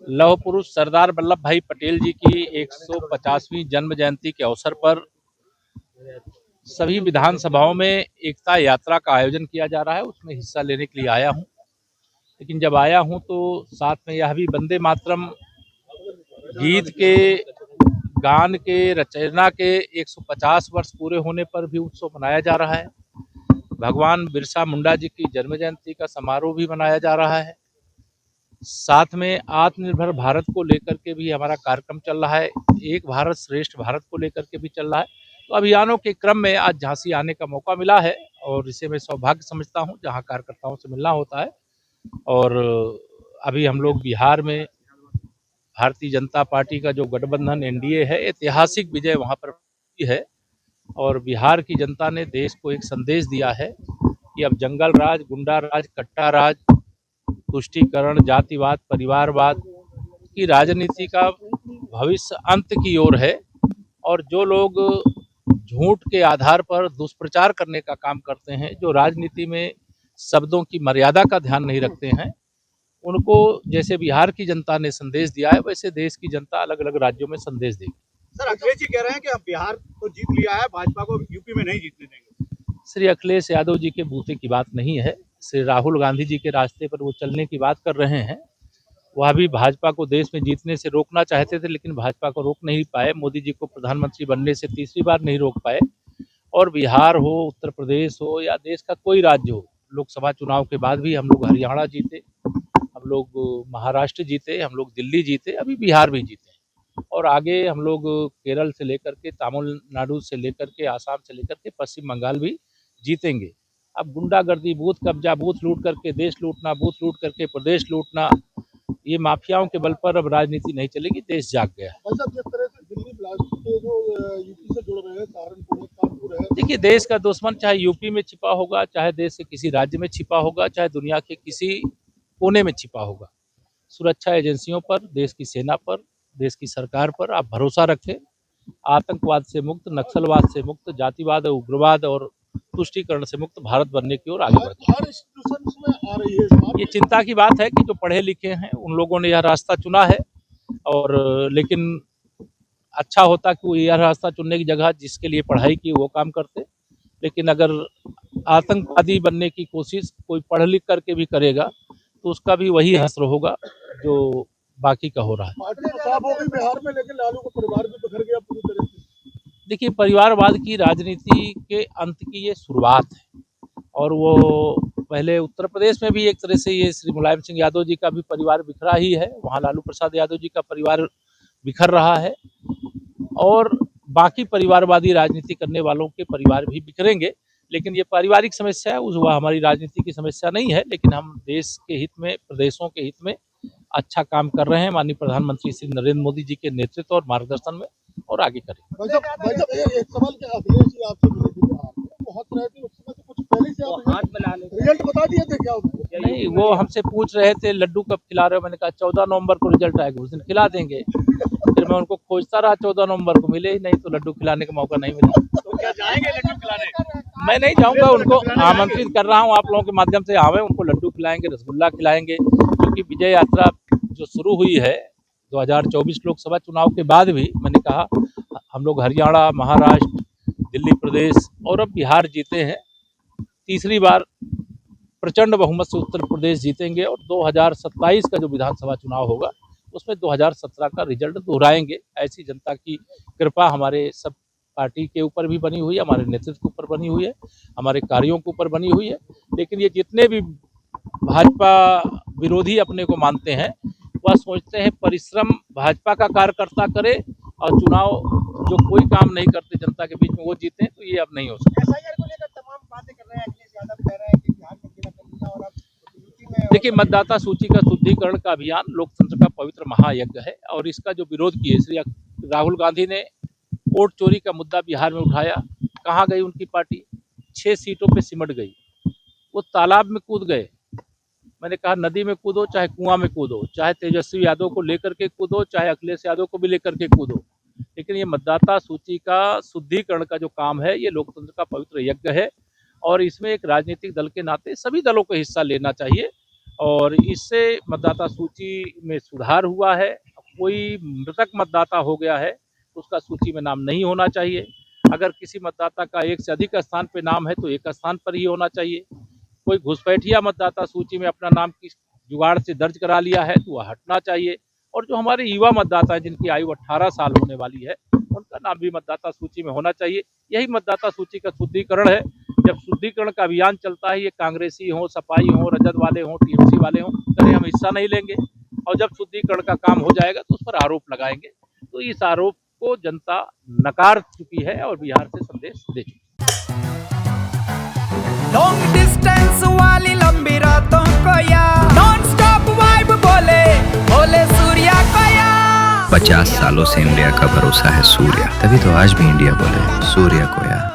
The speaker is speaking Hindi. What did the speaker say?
लौह पुरुष सरदार वल्लभ भाई पटेल जी की 150वीं जन्म जयंती के अवसर पर सभी विधानसभाओं में एकता यात्रा का आयोजन किया जा रहा है। उसमें हिस्सा लेने के लिए आया हूं, लेकिन जब आया हूं तो साथ में यह भी वंदे मातरम गीत के गान के रचना के 150 वर्ष पूरे होने पर भी उत्सव मनाया जा रहा है। भगवान बिरसा मुंडा जी की जन्म जयंती का समारोह भी मनाया जा रहा है। साथ में आत्मनिर्भर भारत को लेकर के भी हमारा कार्यक्रम चल रहा है, एक भारत श्रेष्ठ भारत को लेकर के भी चल रहा है। तो अभियानों के क्रम में आज झांसी आने का मौका मिला है और इसे मैं सौभाग्य समझता हूं, जहां कार्यकर्ताओं से मिलना होता है। और अभी हम लोग बिहार में भारतीय जनता पार्टी का जो गठबंधन एनडीए है, ऐतिहासिक विजय वहां पर हुई है और बिहार की जनता ने देश को एक संदेश दिया है कि अब जंगल राज, गुंडा राज, कट्टा राज, तुष्टीकरण, जातिवाद, परिवारवाद की राजनीति का भविष्य अंत की ओर है। और जो लोग झूठ के आधार पर दुष्प्रचार करने का काम करते हैं, जो राजनीति में शब्दों की मर्यादा का ध्यान नहीं रखते हैं, उनको जैसे बिहार की जनता ने संदेश दिया है, वैसे देश की जनता अलग अलग राज्यों में संदेश देगी। सर, अखिलेश जी कह रहे हैं कि हम बिहार तो जीत लिया है, भाजपा को यूपी में नहीं जीतने देंगे। श्री अखिलेश यादव जी के बूते की बात नहीं है। श्री राहुल गांधी जी के रास्ते पर वो चलने की बात कर रहे हैं। वह भी भाजपा को देश में जीतने से रोकना चाहते थे, लेकिन भाजपा को रोक नहीं पाए। मोदी जी को प्रधानमंत्री बनने से तीसरी बार नहीं रोक पाए। और बिहार हो, उत्तर प्रदेश हो या देश का कोई राज्य हो, लोकसभा चुनाव के बाद भी हम लोग हरियाणा जीते, हम लोग महाराष्ट्र जीते, हम लोग दिल्ली जीते, अभी बिहार भी जीते और आगे हम लोग केरल से लेकर के, तमिलनाडु से लेकर के, आसाम से लेकर के पश्चिम बंगाल भी जीतेंगे। अब गुंडागर्दी, बूथ कब्जा, बूथ लूट करके देश लूटना, बूथ लूट करके प्रदेश लूटना, ये माफियाओं के बल पर अब राजनीति नहीं चलेगी। देश जाग गया है। जिस तरह से दिल्ली ब्लास्ट के जो यूपी से जुड़ रहे हैं, सहारनपुर है, कानपुर है। देखिए, देश का दुश्मन चाहे यूपी में छिपा होगा, चाहे देश के किसी राज्य में छिपा होगा, चाहे दुनिया के किसी कोने में छिपा होगा, सुरक्षा एजेंसियों पर, देश की सेना पर, देश की सरकार पर आप भरोसा रखें। आतंकवाद से मुक्त, नक्सलवाद से मुक्त, जातिवाद, उग्रवाद और तुष्टीकरण से मुक्त भारत बनने की ओर आगे बढ़ते हैं। हर इंस्टीट्यूशंस में आ रही है। ये चिंता की बात है कि जो पढ़े लिखे हैं उन लोगों ने यह रास्ता चुना है, और लेकिन अच्छा होता कि वो यह रास्ता चुनने की जगह जिसके लिए पढ़ाई की वो काम करते। लेकिन अगर आतंकवादी बनने की कोशिश कोई पढ़ लिख करके भी करेगा तो उसका भी वही हश्र होगा जो बाकी का हो रहा है। पार्टी तो साफ हो गई बिहार में, लेकिन लालू का परिवार भी बिखर गया पूरी तरह से। देखिए, परिवारवाद की राजनीति के अंत की ये शुरुआत है और वो पहले उत्तर प्रदेश में भी एक तरह से ये श्री मुलायम सिंह यादव जी का भी परिवार बिखरा ही है, वहाँ लालू प्रसाद यादव जी का परिवार बिखर रहा है और बाकी परिवारवादी राजनीति करने वालों के परिवार भी बिखरेंगे। लेकिन ये पारिवारिक समस्या है, वह हमारी राजनीति की समस्या नहीं है। लेकिन हम देश के हित में, प्रदेशों के हित में अच्छा काम कर रहे हैं माननीय प्रधानमंत्री श्री नरेंद्र मोदी जी के नेतृत्व और मार्गदर्शन में, और आगे करेंगे। एक सवाल क्या, अखिलेश जी आपसे मिले थे बिहार में, बहुत रहे थे उस समय से, कुछ पहले से आप हाथ मिला ले रिजल्ट बता दिए थे क्या उनको? नहीं, वो हमसे पूछ रहे थे लड्डू कब खिला रहे हो, मैंने कहा 14 नवंबर को रिजल्ट आएगा, उस दिन खिला देंगे। फिर मैं उनको खोजता रहा, 14 नवंबर को मिले ही नहीं, तो लड्डू खिलाने का मौका नहीं मिला। तो क्या जाएंगे लड्डू खिलाने? मैं नहीं जाऊंगा, उनको आमंत्रित कर रहा हूं आप लोगों के माध्यम से, आवे, उनको लड्डू खिलाएंगे, रसगुल्ला खिलाएंगे, क्योंकि विजय यात्रा जो शुरू हुई है 2024 लोकसभा चुनाव के बाद भी, मैंने कहा हम लोग हरियाणा, महाराष्ट्र, दिल्ली प्रदेश और अब बिहार जीते हैं। तीसरी बार प्रचंड बहुमत से उत्तर प्रदेश जीतेंगे और 2027 का जो विधानसभा चुनाव होगा उसमें 2017 का रिजल्ट दोहराएंगे। ऐसी जनता की कृपा हमारे सब पार्टी के ऊपर भी बनी हुई है, हमारे नेतृत्व के ऊपर बनी हुई है, हमारे कार्यों के ऊपर बनी हुई है। लेकिन ये जितने भी भाजपा विरोधी अपने को मानते हैं, वह सोचते हैं परिश्रम भाजपा का कार्यकर्ता करे और चुनाव जो कोई काम नहीं करते जनता के बीच में वो जीते, तो ये अब नहीं हो सकता। एसआईआर को लेकर तमाम बातें कर रहे हैं, अखिलेश यादव कह रहे हैं कि बिहार में गिला कर और अब यूपी में। देखिए, मतदाता सूची का शुद्धिकरण का अभियान लोकतंत्र का पवित्र महायज्ञ है और इसका जो विरोध किए श्री राहुल गांधी ने, वोट चोरी का मुद्दा बिहार में उठाया, कहाँ गई उनकी पार्टी? 6 सीटों पे सिमट गई, वो तालाब में कूद गए। मैंने कहा नदी में कूदो, चाहे कुआं में कूदो, चाहे तेजस्वी यादव को लेकर के कूदो, चाहे अखिलेश यादव को भी लेकर के कूदो, लेकिन ये मतदाता सूची का शुद्धिकरण का जो काम है, ये लोकतंत्र का पवित्र यज्ञ है और इसमें एक राजनीतिक दल के नाते सभी दलों को हिस्सा लेना चाहिए और इससे मतदाता सूची में सुधार हुआ है। कोई मृतक मतदाता हो गया है उसका सूची में नाम नहीं होना चाहिए। अगर किसी मतदाता का एक से अधिक स्थान पे नाम है तो एक स्थान पर ही होना चाहिए। कोई घुसपैठिया मतदाता सूची में अपना नाम किस जुगाड़ से दर्ज करा लिया है तो वह हटना चाहिए। और जो हमारे युवा मतदाता हैं जिनकी आयु 18 साल होने वाली है उनका नाम भी मतदाता सूची में होना चाहिए। यही मतदाता सूची का शुद्धिकरण है। जब शुद्धिकरण का अभियान चलता है, ये कांग्रेसी हो, सपाई हो, रजत वाले हो, टीएमसी वाले हो, कहीं हम हिस्सा नहीं लेंगे। और जब शुद्धिकरण का काम हो जाएगा तो उस पर आरोप लगाएंगे। तो इस आरोप को जनता नकार चुकी है और बिहार से संदेश दे चुकी है। लॉन्ग डिस्टेंस वाली लंबी रातों को या नॉन स्टॉप वाइब बोले बोले सूर्या को या 50 सालों से इंडिया का भरोसा है सूर्या, तभी तो आज भी इंडिया बोले सूर्या को या।